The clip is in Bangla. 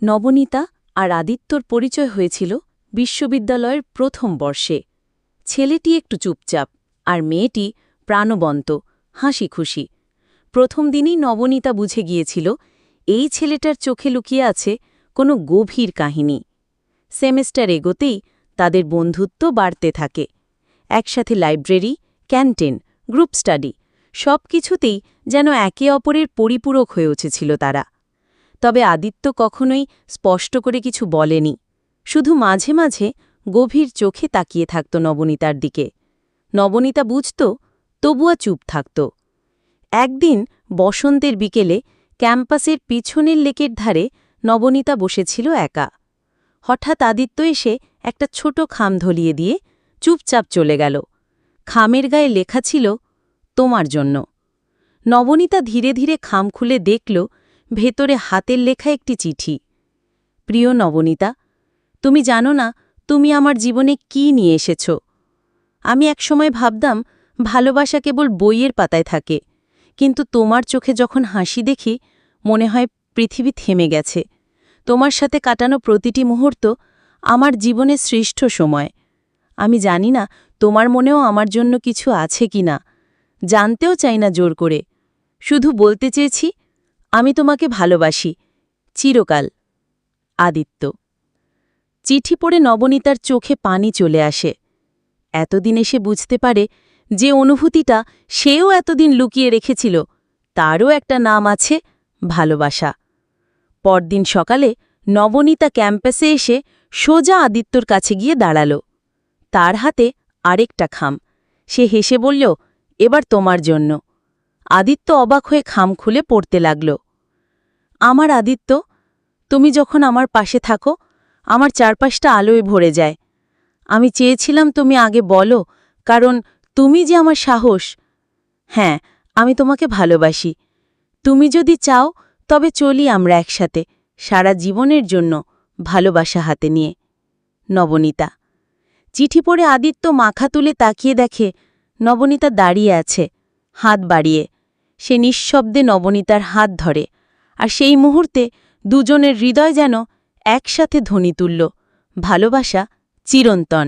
নবনীতা আর আদিত্যর পরিচয় হয়েছিল বিশ্ববিদ্যালয়ের প্রথম বর্ষে। ছেলেটি একটু চুপচাপ আর মেয়েটি প্রাণবন্ত, হাসি খুশি। প্রথম দিনই নবনীতা বুঝে গিয়েছিল এই ছেলেটার চোখে লুকিয়ে আছে কোনো গভীর কাহিনী। সেমেস্টার এগোতেই তাদের বন্ধুত্ব বাড়তে থাকে। একসাথে লাইব্রেরি, ক্যান্টিন, গ্রুপ স্টাডি সব কিছুতেই যেন একে অপরের পরিপূরক হয়ে উঠেছিল তারা। তবে আদিত্য কখনোই স্পষ্ট করে কিছু বলেনি, শুধু মাঝে মাঝে গভীর চোখে তাকিয়ে থাকত নবনীতার দিকে। নবনীতা বুঝত, তবুয়া চুপ থাকত। একদিন বসন্তের বিকেলে ক্যাম্পাসের পিছনের লেকের ধারে নবনীতা বসেছিল একা। হঠাৎ আদিত্য এসে একটা ছোট খাম ধলিয়ে দিয়ে চুপচাপ চলে গেল। খামের গায়ে লেখা ছিল, তোমার জন্য। নবনীতা ধীরে ধীরে খাম খুলে দেখল, ভেতরে হাতের লেখা একটি চিঠি। প্রিয় নবনীতা, তুমি জানো না তুমি আমার জীবনে কি নিয়ে এসেছ। আমি একসময় ভাবতাম ভালোবাসা কেবল বইয়ের পাতায় থাকে, কিন্তু তোমার চোখে যখন হাসি দেখি মনে হয় পৃথিবী থেমে গেছে। তোমার সাথে কাটানো প্রতিটি মুহূর্ত আমার জীবনের শ্রেষ্ঠ সময়। আমি জানি না তোমার মনেও আমার জন্য কিছু আছে কি না, জানতেও চাই না জোর করে। শুধু বলতে চেয়েছি, আমি তোমাকে ভালোবাসি, চিরকাল। আদিত্য। চিঠি পড়ে নবনীতার চোখে পানি চলে আসে। এতদিন সে বুঝতে পারে যে অনুভূতিটা সেও এতদিন লুকিয়ে রেখেছিল, তারও একটা নাম আছে, ভালোবাসা। পরদিন সকালে নবনীতা ক্যাম্পাসে এসে সোজা আদিত্যর কাছে গিয়ে দাঁড়াল। তার হাতে আরেকটা খাম। সে হেসে বলল, এবার তোমার জন্য। আদিত্য অবাক হয়ে খাম খুলে পড়তে লাগল। আমার আদিত্য, তুমি যখন আমার পাশে থাকো আমার চারপাশটা আলোয় ভরে যায়। আমি চেয়েছিলাম তুমি আগে বলো, কারণ তুমি যে আমার সাহস। হ্যাঁ, আমি তোমাকে ভালোবাসি। তুমি যদি চাও তবে চলি আমরা একসাথে, সারা জীবনের জন্য, ভালোবাসা হাতে নিয়ে। নবনীতা। চিঠি পড়ে আদিত্য মাথা তুলে তাকিয়ে দেখে নবনীতা দাঁড়িয়ে আছে, হাত বাড়িয়ে। সে নিঃশব্দে নবনীতার হাত ধরে, আর সেই মুহূর্তে দুজনের হৃদয় যেন একসাথে ধ্বনি তুলল, ভালোবাসা চিরন্তন।